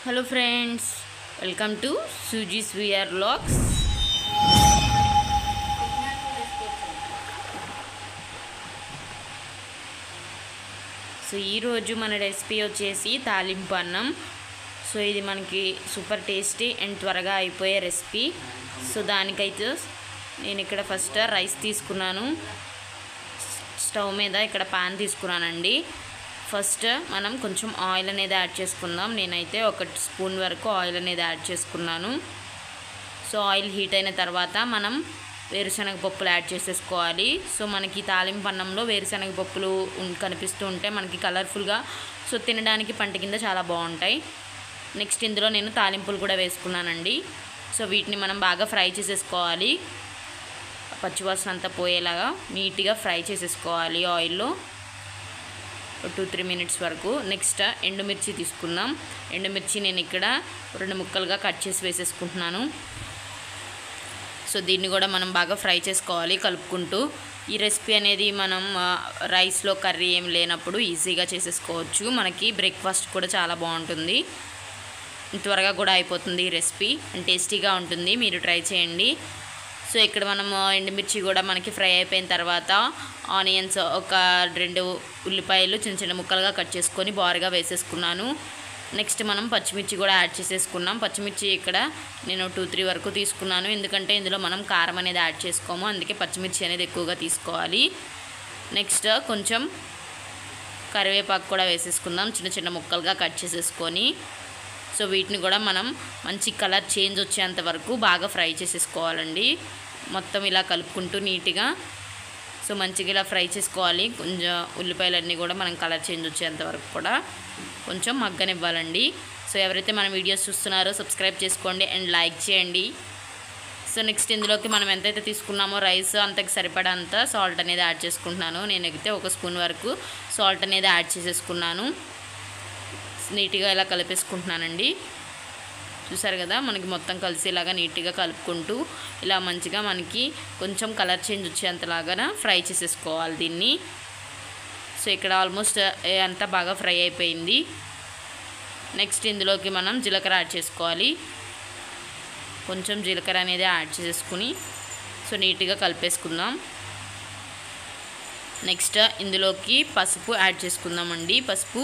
Hello friends, welcome to Suji's VR Vlogs. So ఈ రోజు మన రెసిపీ వచ్చేసి తాలింపు అన్నం. సో ఇది మనకి సూపర్ టేస్టీ అండ్ త్వరగా అయిపోయే రెసిపీ. సో దానికైతే నేను ఇక్కడ ఫస్ట్ రైస్ తీసుకున్నాను. స్టవ్ మీద ఇక్కడ పాన్ తీసుకున్నానండి. ఫస్ట్ మనం కొంచెం ఆయిల్ అనేది యాడ్ చేసుకుందాం. నేనైతే 1 స్పూన్ వరకు ఆయిల్ అనేది యాడ్ చేసుకున్నాను. సో ఆయిల్ హీట్ అయిన తర్వాత మనం వేరుశనగ పప్పులు యాడ్ చేసేసుకోవాలి. సో మనకి తాలింపు అన్నంలో వేరుశనగ పప్పులు కనిపిస్తూ ఉంటే మనకి కలర్ఫుల్గా సో తినడానికి పంట కింద చాలా బాగుంటాయి. నెక్స్ట్ ఇందులో నేను తాలింపులు కూడా వేసుకున్నానండి. సో వీటిని మనం బాగా ఫ్రై చేసేసుకోవాలి. పచ్చివాసన అంతా పోయేలాగా నీట్గా ఫ్రై చేసేసుకోవాలి ఆయిల్లో 2-3 మినిట్స్ వరకు. నెక్స్ట్ ఎండుమిర్చి తీసుకుందాం. ఎండుమిర్చి నేను ఇక్కడ 2 ముక్కలుగా కట్ చేసి వేసేసుకుంటున్నాను. సో దీన్ని కూడా మనం బాగా ఫ్రై చేసుకోవాలి కలుపుకుంటూ. ఈ రెసిపీ అనేది మనం రైస్లో కర్రీ ఏం లేనప్పుడు ఈజీగా చేసేసుకోవచ్చు. మనకి బ్రేక్ఫాస్ట్ కూడా చాలా బాగుంటుంది, త్వరగా కూడా అయిపోతుంది ఈ రెసిపీ అండ్ టేస్టీగా ఉంటుంది. మీరు ట్రై చేయండి. సో ఇక్కడ మనం ఎండుమిర్చి కూడా మనకి ఫ్రై అయిపోయిన తర్వాత ఆనియన్స్ 2 ఉల్లిపాయలు చిన్న చిన్న ముక్కలుగా కట్ చేసుకొని బారుగా వేసేసుకున్నాను. నెక్స్ట్ మనం పచ్చిమిర్చి కూడా యాడ్ చేసేసుకున్నాం. పచ్చిమిర్చి ఇక్కడ నేను 2-3 వరకు తీసుకున్నాను, ఎందుకంటే ఇందులో మనం కారం అనేది యాడ్ చేసుకోము, అందుకే పచ్చిమిర్చి అనేది ఎక్కువగా తీసుకోవాలి. నెక్స్ట్ కొంచెం కరివేపాకు కూడా వేసేసుకుందాం చిన్న చిన్న ముక్కలుగా కట్ చేసేసుకొని. సో వీటిని కూడా మనం మంచి కలర్ చేంజ్ వచ్చేంత వరకు బాగా ఫ్రై చేసేసుకోవాలండి. మొత్తం ఇలా కలుపుకుంటూ నీట్గా సో మంచిగా ఇలా ఫ్రై చేసుకోవాలి. కొంచెం ఉల్లిపాయలన్నీ కూడా మనం కలర్ చేంజ్ వచ్చేంత వరకు కూడా కొంచెం మగ్గనివ్వాలండి. సో ఎవరైతే మన వీడియోస్ చూస్తున్నారో సబ్స్క్రైబ్ చేసుకోండి అండ్ లైక్ చేయండి. సో నెక్స్ట్ ఇందులోకి మనం ఎంతైతే తీసుకున్నామో రైస్ అంతకు సరిపడంత సాల్ట్ అనేది యాడ్ చేసుకుంటున్నాను. నేనైతే 1 స్పూన్ వరకు సాల్ట్ అనేది యాడ్ చేసేసుకున్నాను. నీట్గా ఇలా కలిపేసుకుంటున్నానండి. చూసారు కదా, మనకి మొత్తం కలిసేలాగా నీట్గా కలుపుకుంటూ ఇలా మంచిగా మనకి కొంచెం కలర్ చేంజ్ వచ్చేంతలాగా ఫ్రై చేసేసుకోవాలి దీన్ని. సో ఇక్కడ ఆల్మోస్ట్ అంతా బాగా ఫ్రై అయిపోయింది. నెక్స్ట్ ఇందులోకి మనం జీలకర్ర యాడ్ చేసుకోవాలి. కొంచెం జీలకర్ర అనేది యాడ్ చేసేసుకుని సో నీట్గా కలిపేసుకుందాం. నెక్స్ట్ ఇందులోకి పసుపు యాడ్ చేసుకుందామండి. పసుపు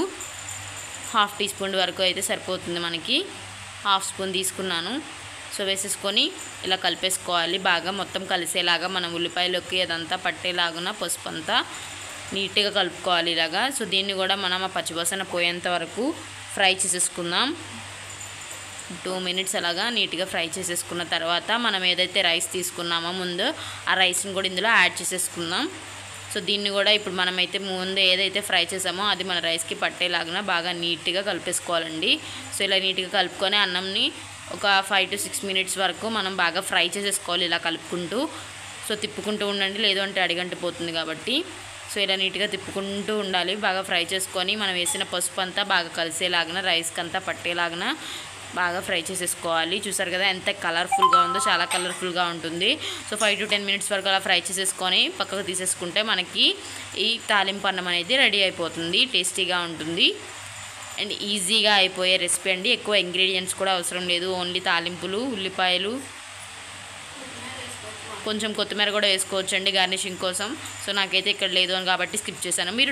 1/2 టీ స్పూన్ వరకు అయితే సరిపోతుంది మనకి. 1/2 స్పూన్ తీసుకున్నాను. సో వేసేసుకొని ఇలా కలిపేసుకోవాలి. బాగా మొత్తం కలిసేలాగా మనం ఉల్లిపాయలోకి అదంతా పట్టేలాగా పసుపు అంతా నీట్గా కలుపుకోవాలి ఇలాగా. సో దీన్ని కూడా మనం ఆ పచ్చివాసన పోయేంత వరకు ఫ్రై చేసేసుకుందాం. 2 మినిట్స్ అలాగా నీట్గా ఫ్రై చేసేసుకున్న తర్వాత మనం ఏదైతే రైస్ తీసుకున్నామో ముందు ఆ రైస్ని కూడా ఇందులో యాడ్ చేసేసుకుందాం. సో దీన్ని కూడా ఇప్పుడు మనమైతే ముందు ఏదైతే ఫ్రై చేసామో అది మన రైస్కి పట్టేలాగా బాగా నీట్గా కలిపేసుకోవాలండి. సో ఇలా నీట్గా కలుపుకొని అన్నంని ఒక 5-6 మినిట్స్ వరకు మనం బాగా ఫ్రై చేసేసుకోవాలి ఇలా కలుపుకుంటూ. సో తిప్పుకుంటూ ఉండండి, లేదు అంటే అడిగంటిపోతుంది కాబట్టి. సో ఇలా నీట్గా తిప్పుకుంటూ ఉండాలి. బాగా ఫ్రై చేసుకొని మనం వేసిన పసుపు అంతా బాగా కలిసేలాగా రైస్కి అంతా పట్టేలాగా బాగా ఫ్రై చేసేసుకోవాలి. చూసారు కదా ఎంత కలర్ఫుల్గా ఉందో, చాలా కలర్ఫుల్గా ఉంటుంది. సో 5-10 మినిట్స్ వరకు అలా ఫ్రై చేసేసుకొని పక్కకు తీసేసుకుంటే మనకి ఈ తాలింపు అన్నం అనేది రెడీ అయిపోతుంది. టేస్టీగా ఉంటుంది అండ్ ఈజీగా అయిపోయే రెసిపీ అండి. ఎక్కువ ఇంగ్రీడియంట్స్ కూడా అవసరం లేదు, ఓన్లీ తాలింపులు, ఉల్లిపాయలు, కొంచెం కొత్తిమీర కూడా వేసుకోవచ్చు అండి గార్నిషింగ్ కోసం. సో నాకైతే ఇక్కడ లేదు అని కాబట్టి స్కిప్ చేశాను. మీరు